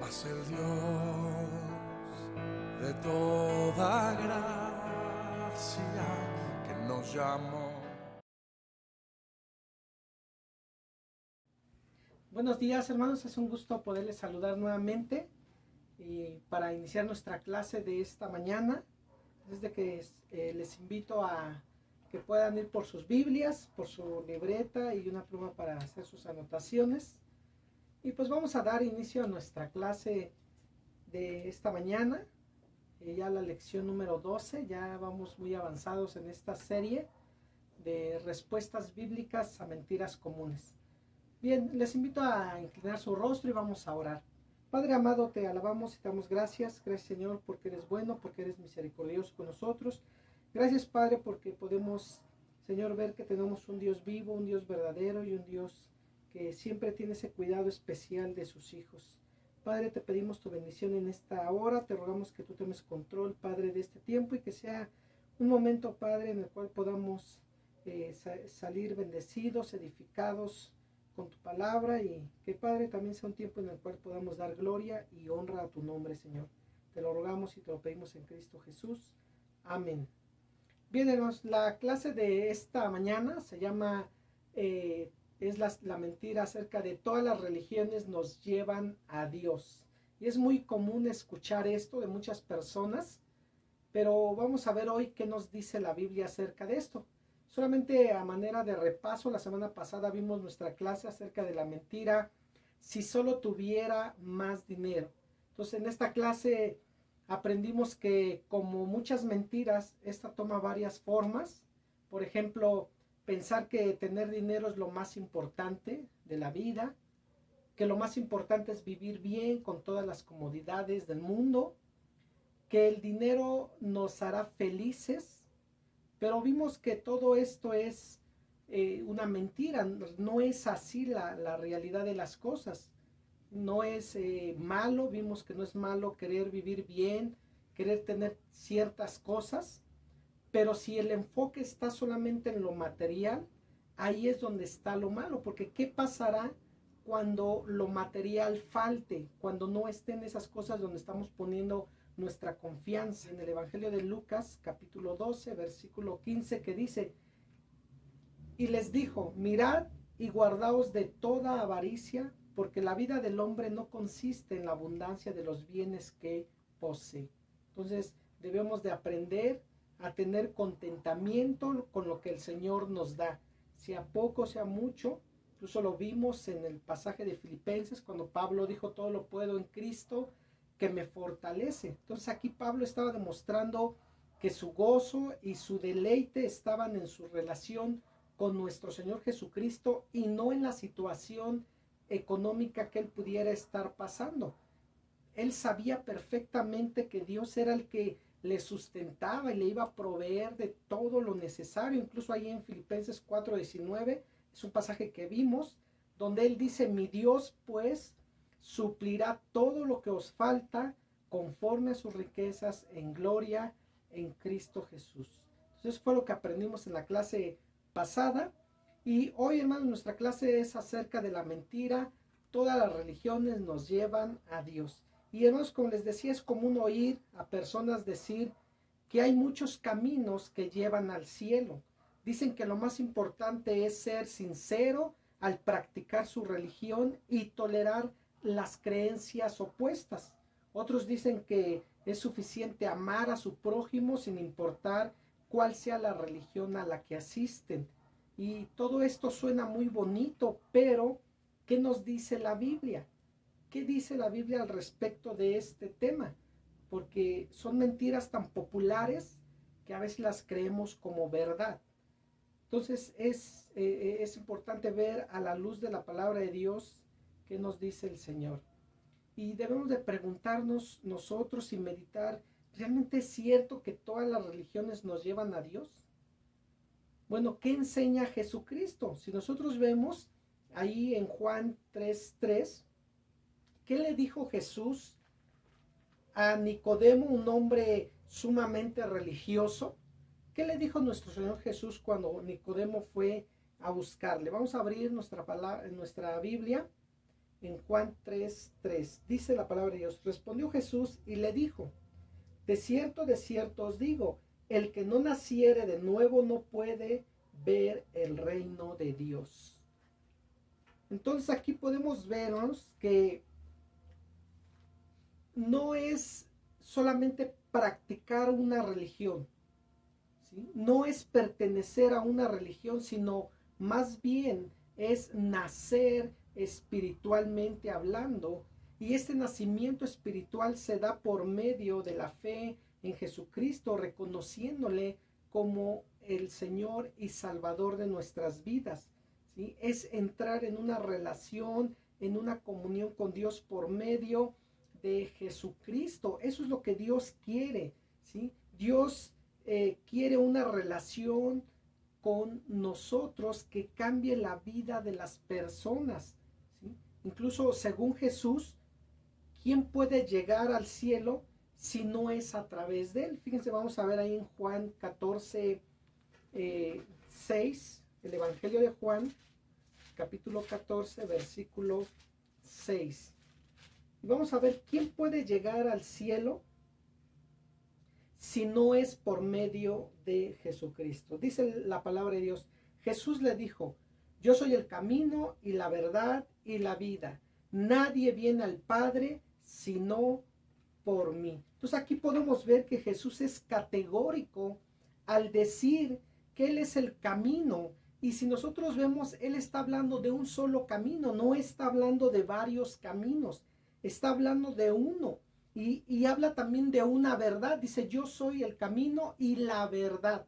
Mas el Dios de toda gracia que nos llamó. Buenos días, hermanos, es un gusto poderles saludar nuevamente para iniciar nuestra clase de esta mañana. Desde que les invito a que puedan ir por sus Biblias, por su libreta y una pluma para hacer sus anotaciones. Y pues vamos a dar inicio a nuestra clase de esta mañana, ya la lección número 12. Ya vamos muy avanzados en esta serie de respuestas bíblicas a mentiras comunes. Bien, les invito a inclinar su rostro y vamos a orar. Padre amado, te alabamos y te damos gracias. Gracias, Señor, porque eres bueno, porque eres misericordioso con nosotros. Gracias, Padre, porque podemos, Señor, ver que tenemos un Dios vivo, un Dios verdadero y un Dios que siempre tiene ese cuidado especial de sus hijos. Padre, te pedimos tu bendición en esta hora. Te rogamos que tú tomes control, Padre, de este tiempo y que sea un momento, Padre, en el cual podamos salir bendecidos, edificados con tu palabra, y que, Padre, también sea un tiempo en el cual podamos dar gloria y honra a tu nombre, Señor. Te lo rogamos y te lo pedimos en Cristo Jesús. Amén. Bien, hermanos, la clase de esta mañana se llama es la mentira acerca de todas las religiones nos llevan a Dios. Y es muy común escuchar esto de muchas personas, pero vamos a ver hoy qué nos dice la Biblia acerca de esto. Solamente a manera de repaso, la semana pasada vimos nuestra clase acerca de la mentira, si solo tuviera más dinero. Entonces, en esta clase aprendimos que, como muchas mentiras, esta toma varias formas. Por ejemplo, pensar que tener dinero es lo más importante de la vida, que lo más importante es vivir bien con todas las comodidades del mundo, que el dinero nos hará felices. Pero vimos que todo esto es una mentira. No es así la realidad de las cosas. No es malo, vimos que no es malo querer vivir bien, querer tener ciertas cosas, pero si el enfoque está solamente en lo material, ahí es donde está lo malo, porque ¿qué pasará cuando lo material falte, cuando no estén esas cosas donde estamos poniendo nuestra confianza? En el Evangelio de Lucas, capítulo 12, versículo 15, que dice: y les dijo, mirad y guardaos de toda avaricia, porque la vida del hombre no consiste en la abundancia de los bienes que posee. Entonces debemos de aprender a tener contentamiento con lo que el Señor nos da, sea poco, sea mucho. Incluso lo vimos en el pasaje de Filipenses, cuando Pablo dijo, todo lo puedo en Cristo que me fortalece. Entonces aquí Pablo estaba demostrando que su gozo y su deleite estaban en su relación con nuestro Señor Jesucristo y no en la situación económica que él pudiera estar pasando. Él sabía perfectamente que Dios era el que le sustentaba y le iba a proveer de todo lo necesario. Incluso ahí en Filipenses 4:19 es un pasaje que vimos, donde él dice, mi Dios pues suplirá todo lo que os falta conforme a sus riquezas en gloria en Cristo Jesús. Entonces fue lo que aprendimos en la clase pasada. Y hoy, hermanos, nuestra clase es acerca de la mentira. Todas las religiones nos llevan a Dios. Y, hermanos, como les decía, es común oír a personas decir que hay muchos caminos que llevan al cielo. Dicen que lo más importante es ser sincero al practicar su religión y tolerar las creencias opuestas. Otros dicen que es suficiente amar a su prójimo sin importar cuál sea la religión a la que asisten. Y todo esto suena muy bonito, pero ¿qué nos dice la Biblia? ¿Qué dice la Biblia al respecto de este tema? Porque son mentiras tan populares que a veces las creemos como verdad. Entonces es importante ver a la luz de la palabra de Dios qué nos dice el Señor. Y debemos de preguntarnos nosotros y meditar, ¿realmente es cierto que todas las religiones nos llevan a Dios? Bueno, ¿qué enseña Jesucristo? Si nosotros vemos ahí en Juan 3:3, ¿qué le dijo Jesús a Nicodemo, un hombre sumamente religioso? ¿Qué le dijo nuestro Señor Jesús cuando Nicodemo fue a buscarle? Vamos a abrir nuestra Biblia en Juan 3:3. Dice la palabra de Dios: respondió Jesús y le dijo: de cierto os digo, el que no naciere de nuevo no puede ver el reino de Dios. Entonces aquí podemos vernos que no es solamente practicar una religión, ¿sí? No es pertenecer a una religión, sino más bien es nacer espiritualmente hablando. Y este nacimiento espiritual se da por medio de la fe en Jesucristo, reconociéndole como el Señor y Salvador de nuestras vidas, ¿sí? Es entrar en una relación, en una comunión con Dios por medio de Jesucristo. Eso es lo que Dios quiere, ¿sí? Dios quiere una relación con nosotros que cambie la vida de las personas, ¿sí? Incluso según Jesús, ¿quién puede llegar al cielo si no es a través de él? Fíjense, vamos a ver ahí en Juan 14, 6, el Evangelio de Juan, capítulo 14, versículo 6. Y vamos a ver quién puede llegar al cielo si no es por medio de Jesucristo. Dice la palabra de Dios: Jesús le dijo: yo soy el camino y la verdad y la vida. Nadie viene al Padre sino por mí. Entonces aquí podemos ver que Jesús es categórico al decir que Él es el camino. Y si nosotros vemos, Él está hablando de un solo camino, no está hablando de varios caminos, está hablando de uno. Y habla también de una verdad. Dice: yo soy el camino y la verdad.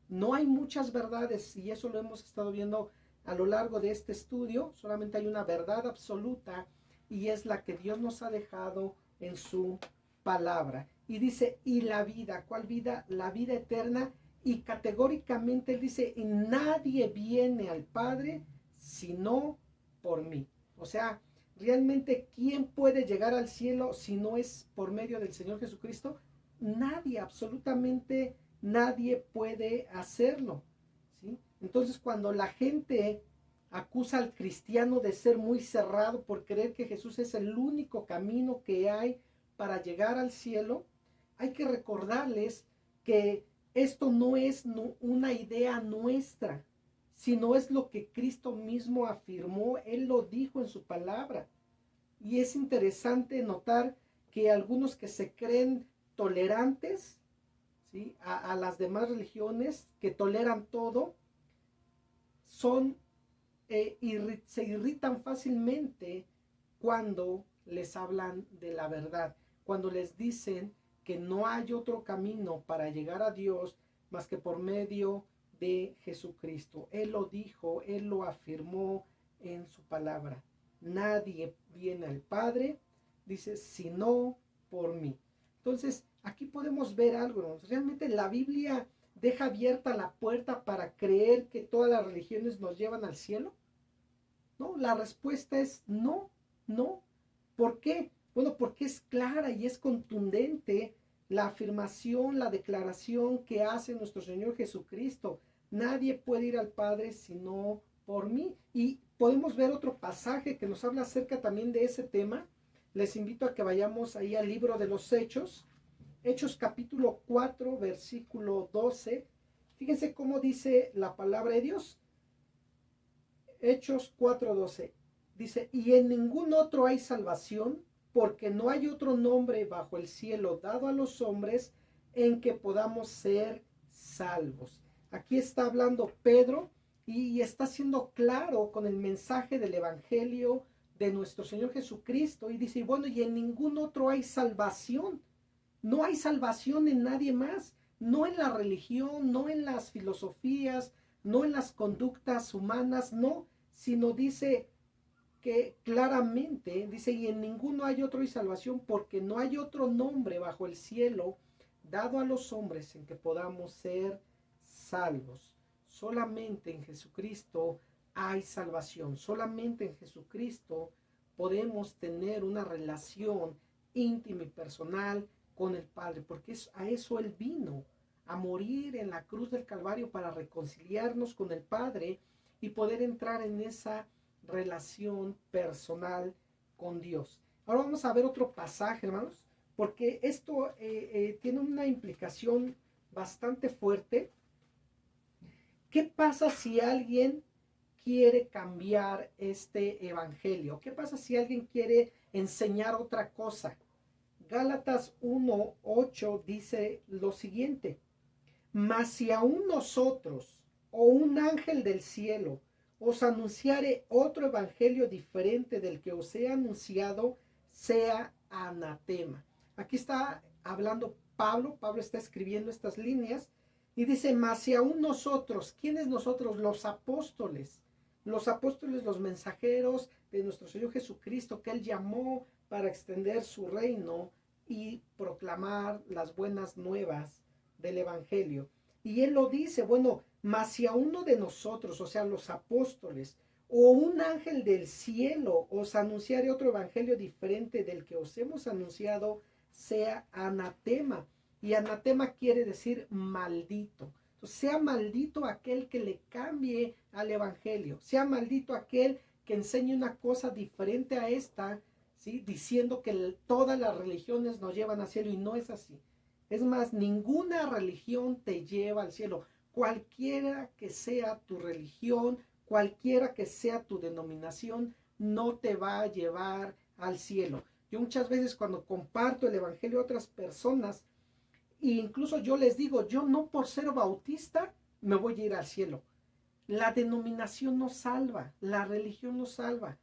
No hay muchas verdades, y eso lo hemos estado viendo a lo largo de este estudio. Solamente hay una verdad absoluta, y es la que Dios nos ha dejado en su palabra. Y dice: y la vida. ¿Cuál vida? La vida eterna. Y categóricamente Él dice: y nadie viene al Padre sino por mí. O sea, realmente, ¿quién puede llegar al cielo si no es por medio del Señor Jesucristo? Nadie, absolutamente nadie puede hacerlo, ¿sí? Entonces, cuando la gente acusa al cristiano de ser muy cerrado por creer que Jesús es el único camino que hay para llegar al cielo, hay que recordarles que esto no es una idea nuestra, sino es lo que Cristo mismo afirmó. Él lo dijo en su palabra. Y es interesante notar que algunos que se creen tolerantes, ¿sí?, a las demás religiones, que toleran todo, se irritan fácilmente cuando les hablan de la verdad, cuando les dicen que no hay otro camino para llegar a Dios más que por medio de Jesucristo. Él lo dijo, Él lo afirmó en su palabra. Nadie viene al Padre, dice, sino por mí. Entonces, aquí podemos ver algo, ¿no? Realmente la Biblia deja abierta la puerta para creer que todas las religiones nos llevan al cielo. No, la respuesta es no, no. ¿Por qué? Bueno, porque es clara y es contundente la afirmación, la declaración que hace nuestro Señor Jesucristo. Nadie puede ir al Padre sino por mí. Y podemos ver otro pasaje que nos habla acerca también de ese tema. Les invito a que vayamos ahí al libro de los Hechos. Hechos capítulo 4, versículo 12. Fíjense cómo dice la palabra de Dios. Hechos 4:12. Dice: y en ningún otro hay salvación, porque no hay otro nombre bajo el cielo dado a los hombres en que podamos ser salvos. Aquí está hablando Pedro y está siendo claro con el mensaje del Evangelio de nuestro Señor Jesucristo. Y dice: bueno, y en ningún otro hay salvación. No hay salvación en nadie más. No en la religión, no en las filosofías, no en las conductas humanas, no. Sino dice que claramente, dice: y en ninguno hay otro y salvación, porque no hay otro nombre bajo el cielo dado a los hombres en que podamos ser salvos. Solamente en Jesucristo hay salvación. Solamente en Jesucristo podemos tener una relación íntima y personal con el Padre, porque a eso Él vino, a morir en la cruz del Calvario para reconciliarnos con el Padre y poder entrar en esa relación personal con Dios. Ahora vamos a ver otro pasaje, hermanos, porque esto tiene una implicación bastante fuerte. ¿Qué pasa si alguien quiere cambiar este evangelio? ¿Qué pasa si alguien quiere enseñar otra cosa? Gálatas 1:8 dice lo siguiente: mas si aún nosotros o un ángel del cielo os anunciare otro evangelio diferente del que os he anunciado, sea anatema. Aquí está hablando Pablo está escribiendo estas líneas y dice, mas si aún nosotros, ¿quiénes nosotros? Los apóstoles, los mensajeros de nuestro Señor Jesucristo, que Él llamó para extender su reino y proclamar las buenas nuevas del evangelio. Y Él lo dice, bueno, mas si a uno de nosotros, o sea, los apóstoles, o un ángel del cielo os anunciare otro evangelio diferente del que os hemos anunciado, sea anatema. Y anatema quiere decir maldito. Entonces, sea maldito aquel que le cambie al evangelio. Sea maldito aquel que enseñe una cosa diferente a esta, ¿sí? Diciendo que todas las religiones nos llevan al cielo, y no es así. Es más, ninguna religión te lleva al cielo. Cualquiera que sea tu religión, cualquiera que sea tu denominación, no te va a llevar al cielo. Yo muchas veces cuando comparto el evangelio a otras personas, e incluso yo les digo, yo no por ser bautista me voy a ir al cielo. La denominación no salva, la religión no salva.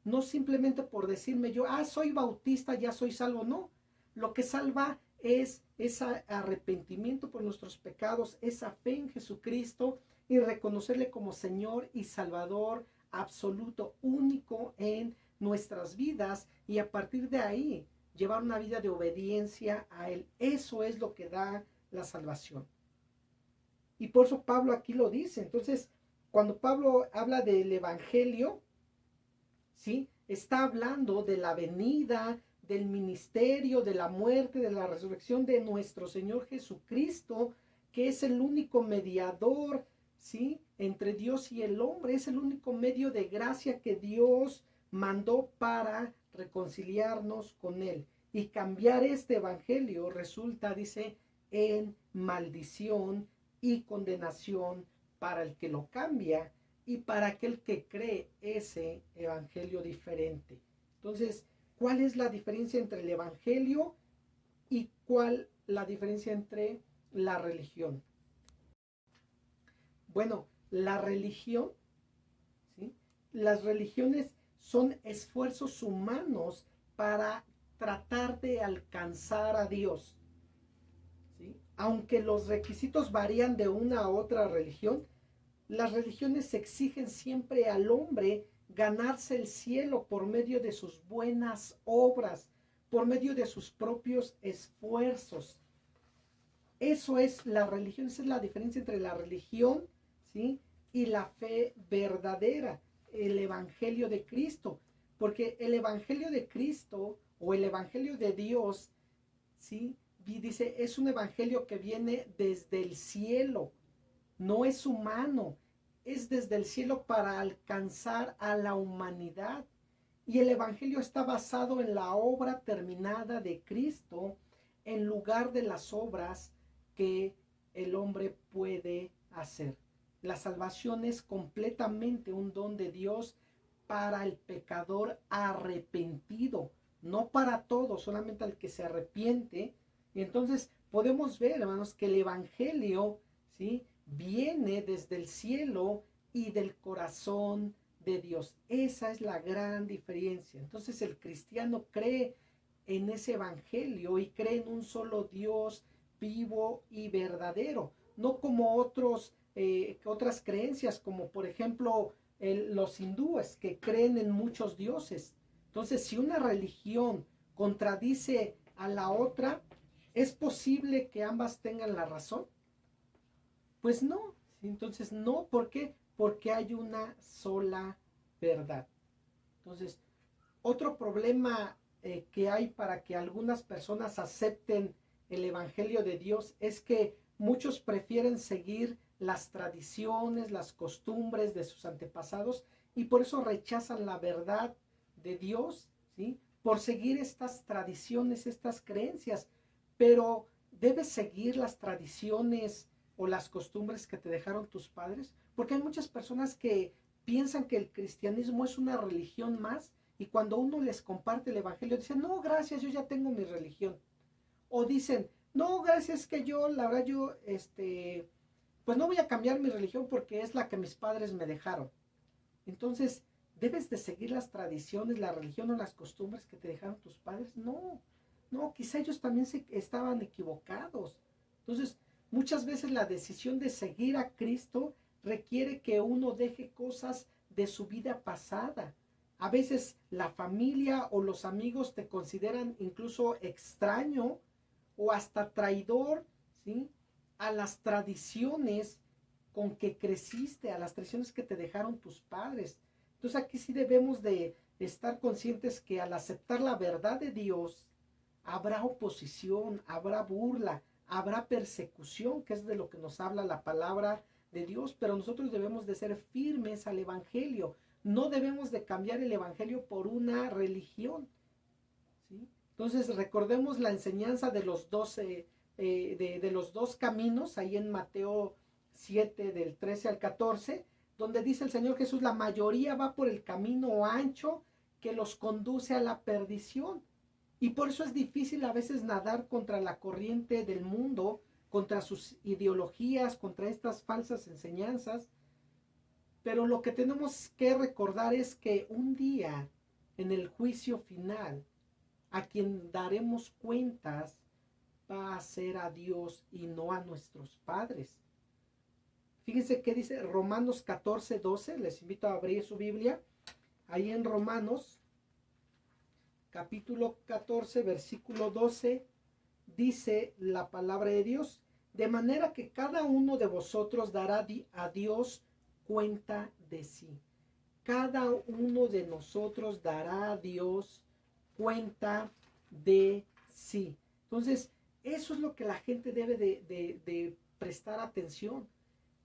No simplemente por decirme yo, soy bautista, ya soy salvo. No, lo que salva es ese arrepentimiento por nuestros pecados, esa fe en Jesucristo y reconocerle como Señor y Salvador absoluto, único en nuestras vidas, y a partir de ahí llevar una vida de obediencia a Él. Eso es lo que da la salvación. Y por eso Pablo aquí lo dice. Entonces, cuando Pablo habla del evangelio, ¿sí? Está hablando de la venida, del ministerio, de la muerte, de la resurrección de nuestro Señor Jesucristo, que es el único mediador, ¿sí? Entre Dios y el hombre. Es el único medio de gracia que Dios mandó para reconciliarnos con Él. Y cambiar este evangelio resulta, dice, en maldición y condenación para el que lo cambia y para aquel que cree ese evangelio diferente. Entonces, ¿cuál es la diferencia entre el evangelio y cuál la diferencia entre la religión? Bueno, la religión, ¿sí? Las religiones son esfuerzos humanos para tratar de alcanzar a Dios, ¿sí? Aunque los requisitos varían de una a otra religión, las religiones exigen siempre al hombre ganarse el cielo por medio de sus buenas obras, por medio de sus propios esfuerzos. Eso es la religión, esa es la diferencia entre la religión, ¿sí? Y la fe verdadera, el evangelio de Cristo. Porque el evangelio de Cristo o el evangelio de Dios, ¿sí? Dice, es un evangelio que viene desde el cielo, no es humano, es desde el cielo para alcanzar a la humanidad. Y el evangelio está basado en la obra terminada de Cristo en lugar de las obras que el hombre puede hacer. La salvación es completamente un don de Dios para el pecador arrepentido, no para todos, solamente al que se arrepiente. Y entonces podemos ver, hermanos, que el evangelio, ¿sí?, viene desde el cielo y del corazón de Dios. Esa es la gran diferencia. Entonces el cristiano cree en ese evangelio y cree en un solo Dios vivo y verdadero, no como otras creencias, como por ejemplo los hindúes, que creen en muchos dioses. Entonces, si una religión contradice a la otra, ¿es posible que ambas tengan la razón? Pues no. Entonces, no. ¿Por qué? Porque hay una sola verdad. Entonces, otro problema que hay para que algunas personas acepten el evangelio de Dios es que muchos prefieren seguir las tradiciones, las costumbres de sus antepasados, y por eso rechazan la verdad de Dios, ¿sí? Por seguir estas tradiciones, estas creencias, pero ¿debes seguir las tradiciones o las costumbres que te dejaron tus padres? Porque hay muchas personas que piensan que el cristianismo es una religión más y cuando uno les comparte el evangelio dicen, no, gracias, yo ya tengo mi religión. O dicen, no, gracias, que yo, la verdad, yo, pues no voy a cambiar mi religión porque es la que mis padres me dejaron. Entonces, ¿debes de seguir las tradiciones, la religión o las costumbres que te dejaron tus padres? No, no, quizá ellos también estaban equivocados. Entonces, muchas veces la decisión de seguir a Cristo requiere que uno deje cosas de su vida pasada. A veces la familia o los amigos te consideran incluso extraño o hasta traidor, ¿sí? A las tradiciones con que creciste, a las tradiciones que te dejaron tus padres. Entonces aquí sí debemos de estar conscientes que al aceptar la verdad de Dios, habrá oposición, habrá burla, habrá persecución, que es de lo que nos habla la palabra de Dios, pero nosotros debemos de ser firmes al evangelio. No debemos de cambiar el evangelio por una religión, ¿sí? Entonces recordemos la enseñanza de los 12, de los dos caminos, ahí en Mateo 7, del 13 al 14, donde dice el Señor Jesús, la mayoría va por el camino ancho que los conduce a la perdición. Y por eso es difícil a veces nadar contra la corriente del mundo, contra sus ideologías, contra estas falsas enseñanzas. Pero lo que tenemos que recordar es que un día, en el juicio final, a quien daremos cuentas va a ser a Dios y no a nuestros padres. Fíjense qué dice Romanos 14, 12. Les invito a abrir su Biblia. Ahí en Romanos, capítulo 14, versículo 12, dice la palabra de Dios. De manera que cada uno de vosotros dará a Dios cuenta de sí. Cada uno de nosotros dará a Dios cuenta de sí. Entonces, eso es lo que la gente debe de prestar atención.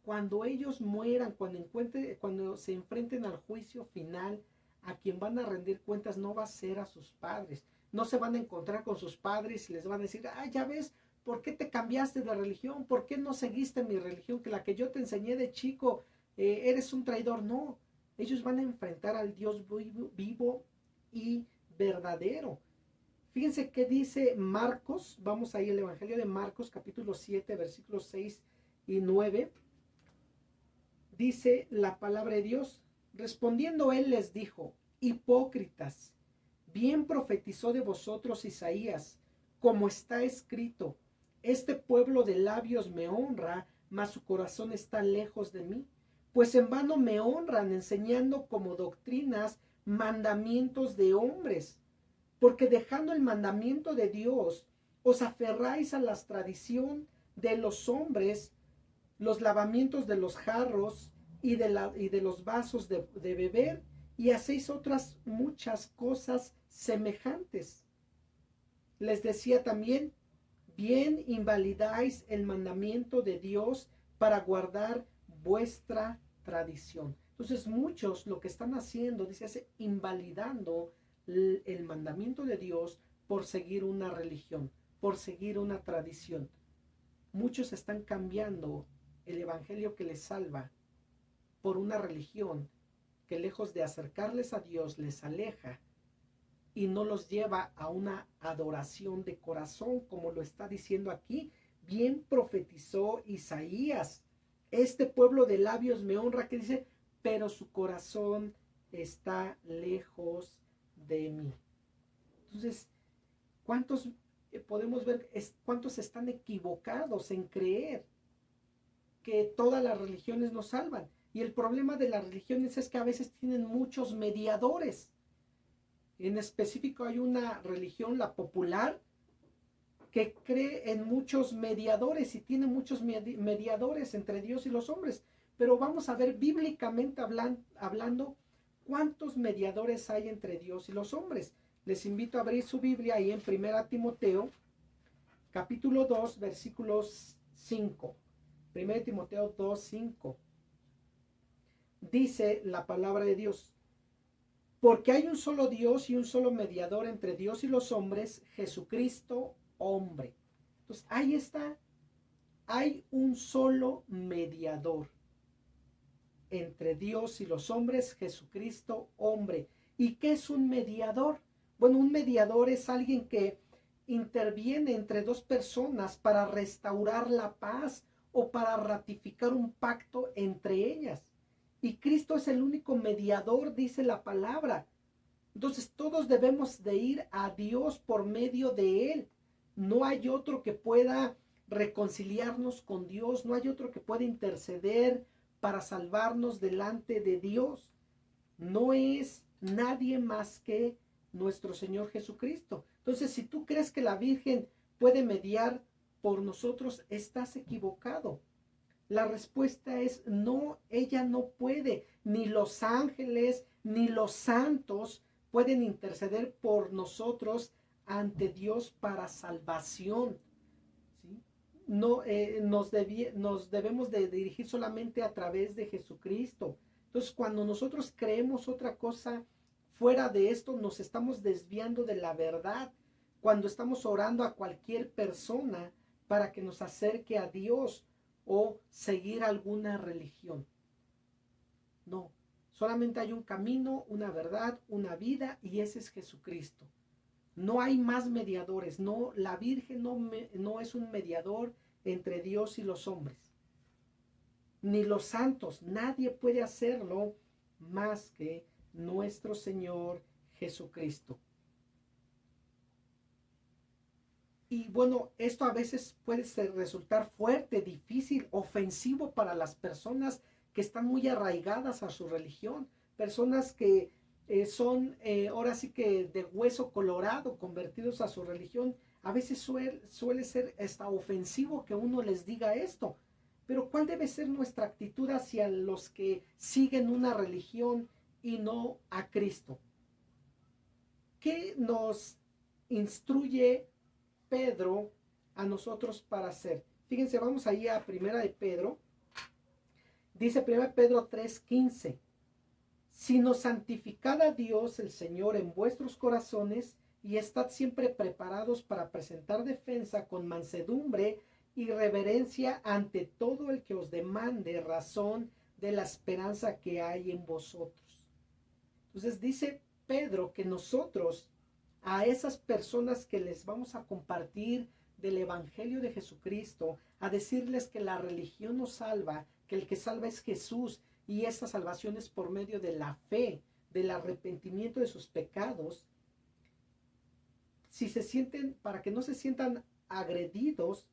Cuando ellos mueran, cuando se enfrenten al juicio final, a quien van a rendir cuentas no va a ser a sus padres. No se van a encontrar con sus padres y les van a decir, ya ves, ¿por qué te cambiaste de religión? ¿Por qué no seguiste mi religión? Que la que yo te enseñé de chico, eres un traidor. No, ellos van a enfrentar al Dios vivo y verdadero. Fíjense qué dice Marcos, vamos ahí al Evangelio de Marcos, capítulo 7, versículos 6 y 9. Dice la palabra de Dios, respondiendo él les dijo, hipócritas, bien profetizó de vosotros Isaías, como está escrito, este pueblo de labios me honra, mas su corazón está lejos de mí, pues en vano me honran enseñando como doctrinas mandamientos de hombres, porque dejando el mandamiento de Dios, os aferráis a la tradición de los hombres, los lavamientos de los jarros y de los vasos de beber, y hacéis otras muchas cosas semejantes. Les decía también, bien invalidáis el mandamiento de Dios para guardar vuestra tradición. Entonces muchos lo que están haciendo, dice, invalidando el mandamiento de Dios por seguir una religión, por seguir una tradición. Muchos están cambiando el evangelio que les salva por una religión que lejos de acercarles a Dios les aleja y no los lleva a una adoración de corazón, como lo está diciendo aquí. Bien profetizó Isaías, este pueblo de labios me honra, que dice, pero su corazón está lejos de mí. Entonces, ¿cuántos podemos ver, cuántos están equivocados en creer que todas las religiones nos salvan? Y el problema de las religiones es que a veces tienen muchos mediadores. En específico hay una religión, la popular, que cree en muchos mediadores y tiene muchos mediadores entre Dios y los hombres. Pero vamos a ver bíblicamente hablando cuántos mediadores hay entre Dios y los hombres. Les invito a abrir su Biblia ahí en 1 Timoteo, capítulo 2, versículos 5. 1 Timoteo 2, 5. Dice la palabra de Dios, Porque hay un solo Dios y un solo mediador entre Dios y los hombres, Jesucristo, hombre. Entonces, ahí está. Hay un solo mediador entre Dios y los hombres, Jesucristo, hombre. ¿Y qué es un mediador? Bueno, un mediador es alguien que interviene entre dos personas para restaurar la paz o para ratificar un pacto entre ellas. Y Cristo es el único mediador, dice la palabra. Entonces todos debemos de ir a Dios por medio de Él. No hay otro que pueda reconciliarnos con Dios, no hay otro que pueda interceder para salvarnos delante de Dios. No es nadie más que nuestro Señor Jesucristo. Entonces, si tú crees que la Virgen puede mediar por nosotros, estás equivocado. La respuesta es no, ella no puede. Ni los ángeles, ni los santos pueden interceder por nosotros ante Dios para salvación. ¿Sí? No, nos debemos de dirigir solamente a través de Jesucristo. Entonces, cuando nosotros creemos otra cosa fuera de esto, nos estamos desviando de la verdad. Cuando estamos orando a cualquier persona para que nos acerque a Dios o seguir alguna religión. No, solamente hay un camino, una verdad, una vida, y ese es Jesucristo. No hay más mediadores. No, la Virgen no es un mediador entre Dios y los hombres. Ni los santos. Nadie puede hacerlo más que nuestro Señor Jesucristo. Y bueno, esto a veces puede resultar fuerte, difícil, ofensivo para las personas que están muy arraigadas a su religión. Personas que son ahora sí que de hueso colorado, convertidos a su religión. A veces suele ser hasta ofensivo que uno les diga esto. Pero ¿cuál debe ser nuestra actitud hacia los que siguen una religión y no a Cristo? ¿Qué nos instruye Pedro a nosotros para hacer? Fíjense, vamos ahí a Primera de Pedro. Dice Primera de Pedro 3:15. Sino santificad a Dios el Señor en vuestros corazones y estad siempre preparados para presentar defensa con mansedumbre y reverencia ante todo el que os demande razón de la esperanza que hay en vosotros. Entonces dice Pedro que nosotros a esas personas que les vamos a compartir del Evangelio de Jesucristo, a decirles que la religión nos salva, que el que salva es Jesús, y esta salvación es por medio de la fe, del arrepentimiento de sus pecados. Si se sienten, para que no se sientan agredidos,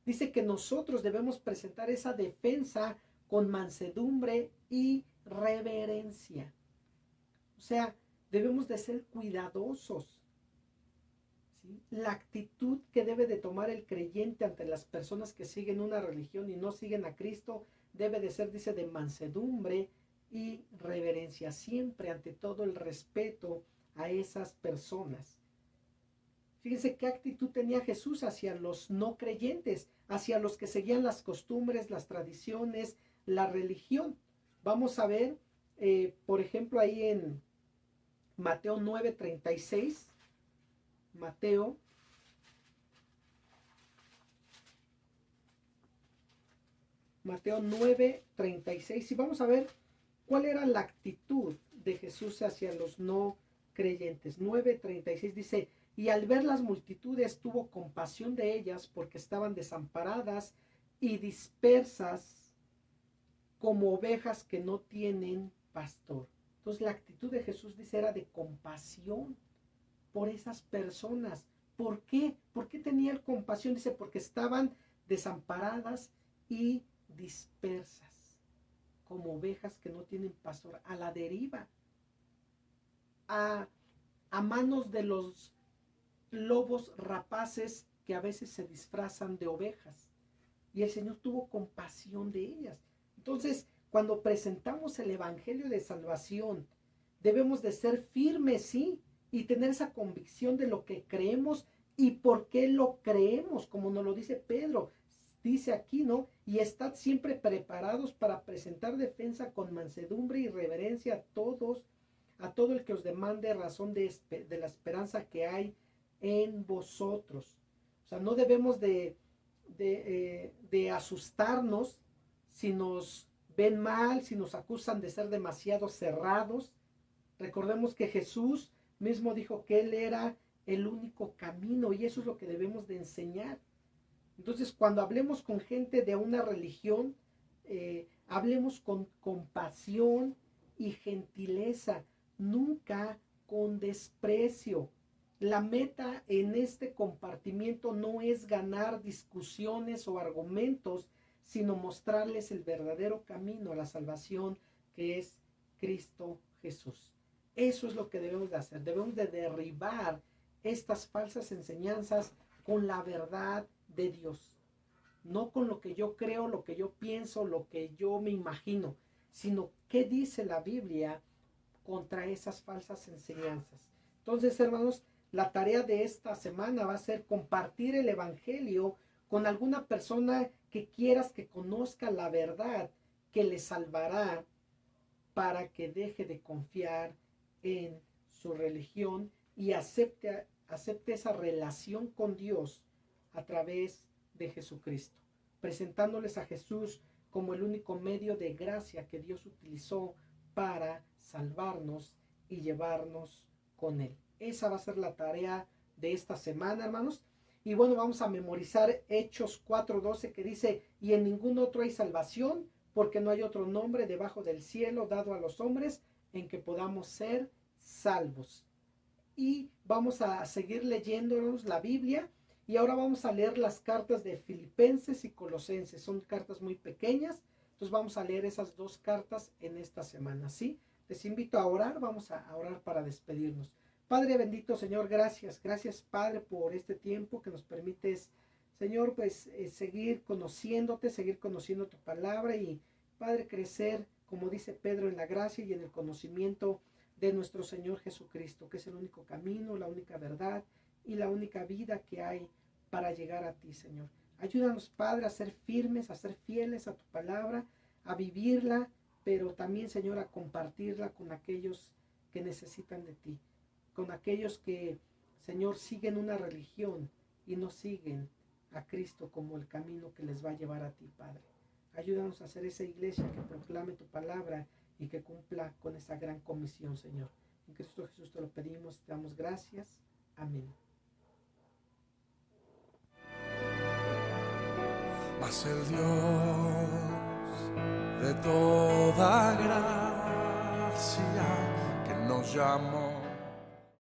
dice que nosotros debemos presentar esa defensa con mansedumbre y reverencia. O sea, debemos de ser cuidadosos. ¿Sí? La actitud que debe de tomar el creyente ante las personas que siguen una religión y no siguen a Cristo debe de ser, dice, de mansedumbre y reverencia, siempre ante todo el respeto a esas personas. Fíjense qué actitud tenía Jesús hacia los no creyentes, hacia los que seguían las costumbres, las tradiciones, la religión. Vamos a ver, por ejemplo, ahí en Mateo 9:36, Mateo 9:36, y vamos a ver cuál era la actitud de Jesús hacia los no creyentes. 9:36 dice: y al ver las multitudes tuvo compasión de ellas porque estaban desamparadas y dispersas como ovejas que no tienen pastor. Entonces la actitud de Jesús, dice, era de compasión por esas personas. ¿Por qué? ¿Por qué tenía el compasión? Dice, porque estaban desamparadas y dispersas como ovejas que no tienen pastor, a la deriva, a manos de los lobos rapaces que a veces se disfrazan de ovejas. Y el Señor tuvo compasión de ellas. Entonces, cuando presentamos el Evangelio de salvación, debemos de ser firmes, sí, y tener esa convicción de lo que creemos y por qué lo creemos, como nos lo dice Pedro. Dice aquí, ¿no? Y estad siempre preparados para presentar defensa con mansedumbre y reverencia a todo el que os demande razón de la esperanza que hay en vosotros. O sea, no debemos de asustarnos si nos ven mal, si nos acusan de ser demasiado cerrados. Recordemos que Jesús mismo dijo que Él era el único camino, y eso es lo que debemos de enseñar. Entonces, cuando hablemos con gente de una religión, hablemos con compasión y gentileza, nunca con desprecio. La meta en este compartimiento no es ganar discusiones o argumentos, sino mostrarles el verdadero camino a la salvación, que es Cristo Jesús. Eso es lo que debemos de hacer. Debemos de derribar estas falsas enseñanzas con la verdad de Dios. No con lo que yo creo, lo que yo pienso, lo que yo me imagino, sino qué dice la Biblia contra esas falsas enseñanzas. Entonces, hermanos, la tarea de esta semana va a ser compartir el evangelio con alguna persona que quieras que conozca la verdad que le salvará, para que deje de confiar en su religión y acepte esa relación con Dios a través de Jesucristo, presentándoles a Jesús como el único medio de gracia que Dios utilizó para salvarnos y llevarnos con Él. Esa va a ser la tarea de esta semana, hermanos. Y bueno, vamos a memorizar Hechos 4:12, que dice: y en ningún otro hay salvación, porque no hay otro nombre debajo del cielo dado a los hombres en que podamos ser salvos. Y vamos a seguir leyéndonos la Biblia, y ahora vamos a leer las cartas de Filipenses y Colosenses. Son cartas muy pequeñas, entonces vamos a leer esas dos cartas en esta semana, ¿sí? Les invito a orar, vamos a orar para despedirnos. Padre bendito, Señor, gracias, Padre, por este tiempo que nos permites, Señor, pues seguir conociéndote, seguir conociendo tu palabra, y Padre, crecer, como dice Pedro, en la gracia y en el conocimiento de nuestro Señor Jesucristo, que es el único camino, la única verdad y la única vida que hay para llegar a ti, Señor. Ayúdanos, Padre, a ser firmes, a ser fieles a tu palabra, a vivirla, pero también, Señor, a compartirla con aquellos que necesitan de ti, con aquellos que, Señor, siguen una religión y no siguen a Cristo como el camino que les va a llevar a ti, Padre. Ayúdanos a hacer esa iglesia que proclame tu palabra y que cumpla con esa gran comisión, Señor. En Cristo Jesús te lo pedimos, te damos gracias. Amén. Mas el Dios de toda gracia, que nos llamó